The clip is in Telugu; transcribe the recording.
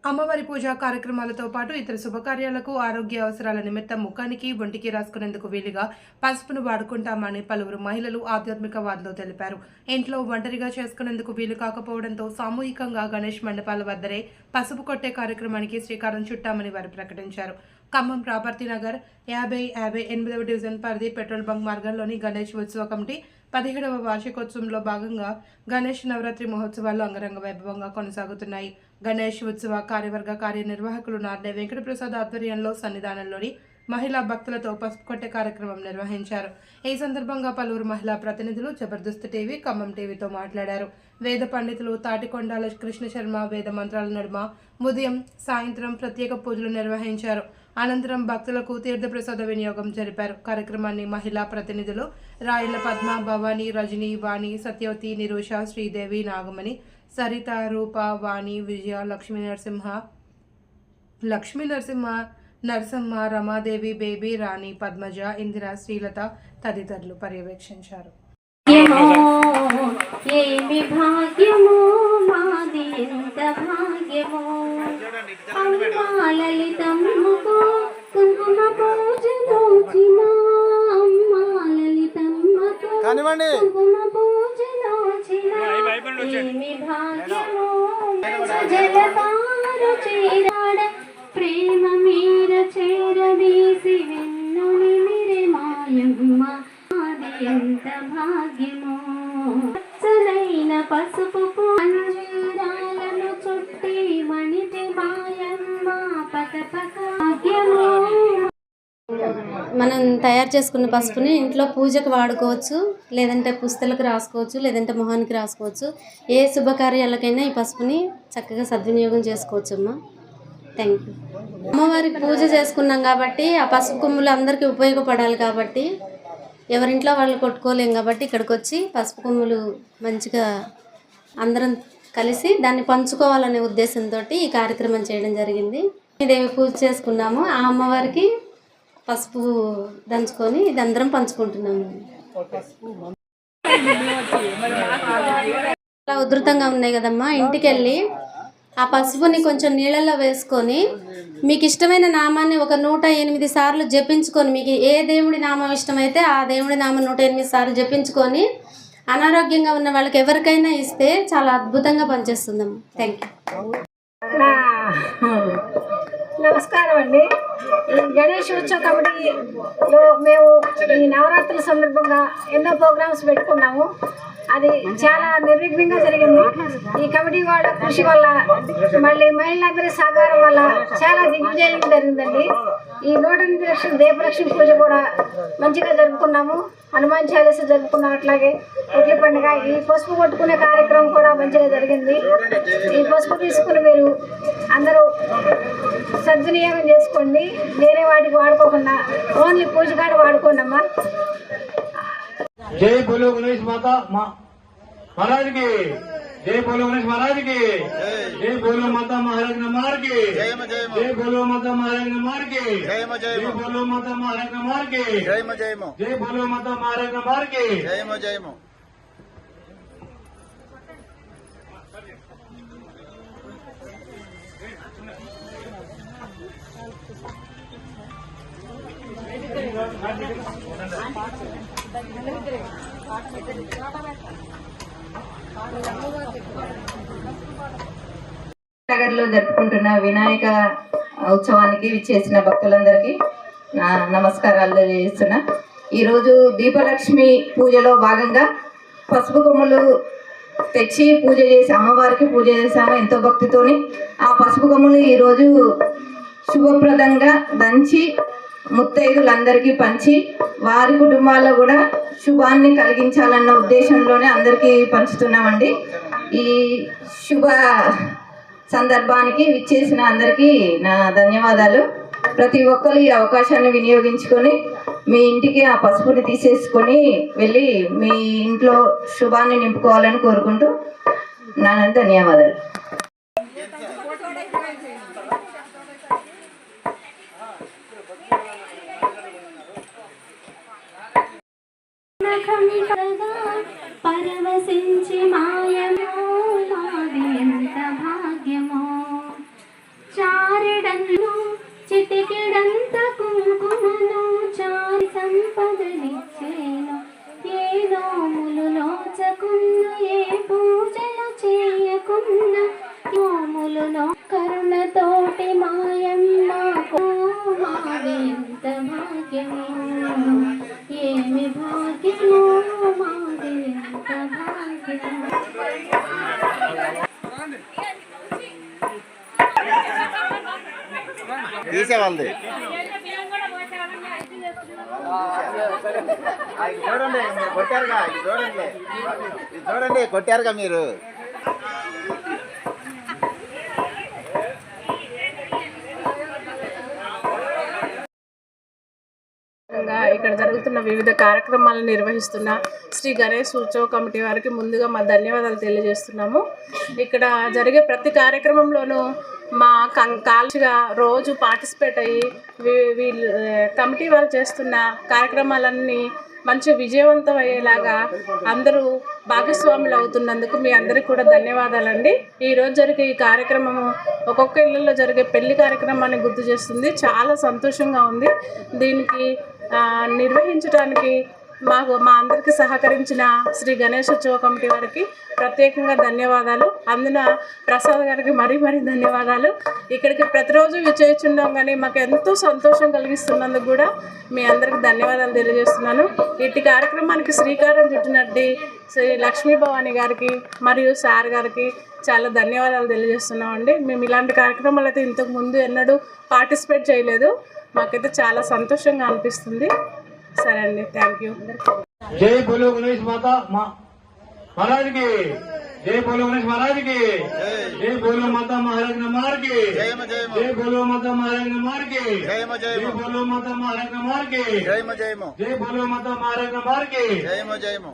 అమ్మవారి పూజా కార్యక్రమాలతో పాటు ఇతర శుభకార్యాలకు ఆరోగ్య అవసరాల నిమిత్తం ముఖానికి ఒంటికి రాసుకునేందుకు వీలుగా పసుపును వాడుకుంటామని పలువురు మహిళలు ఆధ్యాత్మికవాదులు తెలిపారు. ఇంట్లో ఒంటరిగా చేసుకునేందుకు వీలు కాకపోవడంతో సామూహికంగా గణేష్ మండపాల వద్దరే పసుపు కొట్టే కార్యక్రమానికి శ్రీకారం చుట్టామని వారు ప్రకటించారు. ఖమ్మం ప్రాపర్టీ నగర్ 50-58వ డివిజన్ పరిధి పెట్రోల్ బంక్ మార్గంలోని గణేష్ ఉత్సవ కమిటీ 17వ వార్షికోత్సవంలో భాగంగా గణేష్ నవరాత్రి మహోత్సవాలు అంగరంగ వైభవంగా కొనసాగుతున్నాయి. గణేష్ ఉత్సవ కార్యవర్గ కార్యనిర్వాహకులు నార్నే వెంకటప్రసాద్ ఆధ్వర్యంలో సన్నిధానంలోని మహిళా భక్తులతో పసుపు కొట్టే కార్యక్రమం నిర్వహించారు. ఈ సందర్భంగా పలువురు మహిళా ప్రతినిధులు జబర్దస్త్ టీవీ, ఖమ్మం టీవీతో మాట్లాడారు. వేద పండితులు తాటికొండాల కృష్ణ శర్మ వేద మంత్రాల నడుమ ఉదయం సాయంత్రం ప్రత్యేక పూజలు నిర్వహించారు. అనంతరం భక్తులకు తీర్థప్రసాద వినియోగం జరిపారు. కార్యక్రమాన్ని మహిళా ప్రతినిధులు రాయల పద్మ, భవానీ, రజనీ, వాణి, సత్యవతి, నిరూష, శ్రీదేవి, నాగమణి, సరిత, రూప, వాణి, విజయ, లక్ష్మీ నరసమ్మ, రమాదేవి, బేబీ, రాణి, పద్మజ, ఇందిర, శ్రీలత తదితరులు పర్యవేక్షించారు. ఏమి భాగ్యమో మాది ఎంత భాగ్యమో అమ్మా లలితమ్మకు కుంకుమ పూజలోచిన అమ్మా లలితమ్మకు కుంకుమ పూజలోచిన ఏమి భాగ్యమో జలపారు చేరాడ ప్రేమ మీర చేరదీసి వెన్ను నిమిరే మాయమ్మ ఎంత భాగ్యమో అసలైన పసుపు అంజూరాలను చుట్టి మణితి మాయమ్మ పకపక భాగ్యమో. మనం తయారు చేసుకున్న పసుపుని ఇంట్లో పూజకు వాడుకోవచ్చు, లేదంటే పుస్తలకు రాసుకోవచ్చు, లేదంటే మొహానికి రాసుకోవచ్చు. ఏ శుభకార్యాలకైనా ఈ పసుపుని చక్కగా సద్వినియోగం చేసుకోవచ్చు అమ్మా. Thank you. అమ్మవారికి పూజ చేసుకున్నాం కాబట్టి ఆ పసుపు కొమ్ములు అందరికీ ఉపయోగపడాలి కాబట్టి ఎవరింట్లో వాళ్ళు కొట్టుకోలేం కాబట్టి ఇక్కడికి వచ్చి పసుపు కొమ్ములు మంచిగా అందరం కలిసి దాన్ని పంచుకోవాలనే ఉద్దేశంతో ఈ కార్యక్రమం చేయడం జరిగింది. దేవి పూజ చేసుకున్నాము, ఆ అమ్మవారికి పసుపు దంచుకొని ఇది అందరం పంచుకుంటున్నాము. చాలా ఉధృతంగా ఉన్నాయి కదమ్మా. ఇంటికి వెళ్ళి ఆ పసుపుని కొంచెం నీళ్ళల్లో వేసుకొని మీకు ఇష్టమైన నామాన్ని ఒక 108 సార్లు జపించుకొని, మీకు ఏ దేవుడి నామం ఇష్టమైతే ఆ దేవుడి నామం 108 సార్లు జపించుకొని అనారోగ్యంగా ఉన్న వాళ్ళకి ఎవరికైనా ఇస్తే చాలా అద్భుతంగా పనిచేస్తుందమ్మా. Thank you. నమస్కారం అండి. ఈ గణేష్ ఉత్సవ కమిటీలో మేము ఈ నవరాత్రుల సందర్భంగా ఎన్నో ప్రోగ్రామ్స్ పెట్టుకున్నాము. అది చాలా నిర్విఘ్నంగా జరిగింది. ఈ కమిటీ వాళ్ళ కృషి వల్ల, మళ్ళీ మహిళలందరి సహకారం వల్ల చాలా దిగ్విజయం జరిగిందండి. ఈ 108 లక్షల దీపలక్ష్మి పూజ కూడా మంచిగా జరుపుకున్నాము. హనుమాన్ చాలీస జరుపుకున్నాం. అట్లాగే ఒట్ల పండుగ, ఈ పసుపు కొట్టుకునే కార్యక్రమం కూడా మంచిగా జరిగింది. ఈ పసుపు తీసుకుని మీరు అందరూ సద్వినియోగం చేసుకోండి. వేరే వాటికి వాడుకోకుండా ఓన్లీ పూజ కాడ వాడుకోండి అమ్మా. जय बोलो गणेश माता महाराज की जय, बोलो गणेश महाराज की जय, बोलो माता महाराज नमार की जय, बोलो माता महाराज नमार की जय, बोलो माता महाराज नमार की जय, बोलो माता महाराज नमार की जय। నగర్లో జరుపుకుంటున్న వినాయక ఉత్సవానికి విచ్చేసిన భక్తులందరికీ నా నమస్కారాలు తెలియజేస్తున్నా. ఈరోజు దీపలక్ష్మి పూజలో భాగంగా పసుపు కొమ్ములు తెచ్చి పూజ చేసి అమ్మవారికి పూజ చేసాము ఎంతో భక్తితోని. ఆ పసుపు కొమ్ములు ఈరోజు శుభప్రదంగా దంచి ముత్తైదులందరికీ పంచి వారి కుటుంబాల్లో కూడా శుభాన్ని కలిగించాలన్న ఉద్దేశంలోనే అందరికీ పంచుతున్నామండి. ఈ శుభ సందర్భానికి విచ్చేసిన అందరికీ నా ధన్యవాదాలు. ప్రతి ఒక్కరు ఈ అవకాశాన్ని వినియోగించుకొని మీ ఇంటికి ఆ పసుపుని తీసేసుకొని వెళ్ళి మీ ఇంట్లో శుభాన్ని నింపుకోవాలని కోరుకుంటూ నా ధన్యవాదాలు. పరవశించి మాయమో మాది ఎంత భాగ్యమో కన్ను చిటికెడంత కుంకుమను చారి సంపదనిచ్చేను ఏ నోములు నోచకున్న ఏ పూజలు చేయకున్న నోములు కరుణతోటి మాయమ్మ మాది ఎంత భాగ్యమో ఏమి భాగ్యమో మాది ఎంత భాగ్యమో. తీసేవాళ్ళది చూడండి కొట్టారుగా ఇది చూడండి ఇది చూడండి కొట్టారుగా మీరు. ఇక్కడ జరుగుతున్న వివిధ కార్యక్రమాలను నిర్వహిస్తున్న శ్రీ గణేష్ ఉత్సవ కమిటీ వారికి ముందుగా మా ధన్యవాదాలు తెలియజేస్తున్నాము. ఇక్కడ జరిగే ప్రతి కార్యక్రమంలోనూ మా కాల్చిగా రోజు పార్టిసిపేట్ అయ్యి వీళ్ళు కమిటీ వాళ్ళు చేస్తున్న కార్యక్రమాలన్నీ మంచి విజయవంతం అయ్యేలాగా అందరూ భాగస్వాములు అవుతున్నందుకు మీ అందరికీ కూడా ధన్యవాదాలండి. ఈరోజు జరిగే ఈ కార్యక్రమము ఒక్కొక్క ఇళ్ళల్లో జరిగే పెళ్లి కార్యక్రమాన్ని గుర్తు చేస్తుంది. చాలా సంతోషంగా ఉంది. దీనికి నిర్వహించడానికి మా అందరికీ సహకరించిన శ్రీ గణేష్ ఉత్సవ కమిటీ వారికి ప్రత్యేకంగా ధన్యవాదాలు. అందున ప్రసాద్ గారికి మరీ ధన్యవాదాలు. ఇక్కడికి ప్రతిరోజు విచేస్తున్నాం కానీ మాకు ఎంతో సంతోషం కలిగిస్తున్నందుకు కూడా మీ అందరికి ధన్యవాదాలు తెలియజేస్తున్నాను. ఇట్టి కార్యక్రమానికి శ్రీకారం చుట్టినట్టు శ్రీ లక్ష్మీ భవాని గారికి మరియు సార్ గారికి చాలా ధన్యవాదాలు తెలియజేస్తున్నామండి. మేము ఇలాంటి కార్యక్రమాలు అయితే ఇంతకు ముందు ఎన్నడూ పార్టిసిపేట్ చేయలేదు. మాకైతే చాలా సంతోషంగా అనిపిస్తుంది. సరే అండి, థ్యాంక్ యూ. జై బోలో గణేష్ మాతా महाराज की जय बोलो गणेश महाराज की जय बोलो माता महाराज नमार की जय बोलो माता महाराज नमार की जय बोलो माता महाराज नमार की जय बोलो माता महाराज नमार की జయము.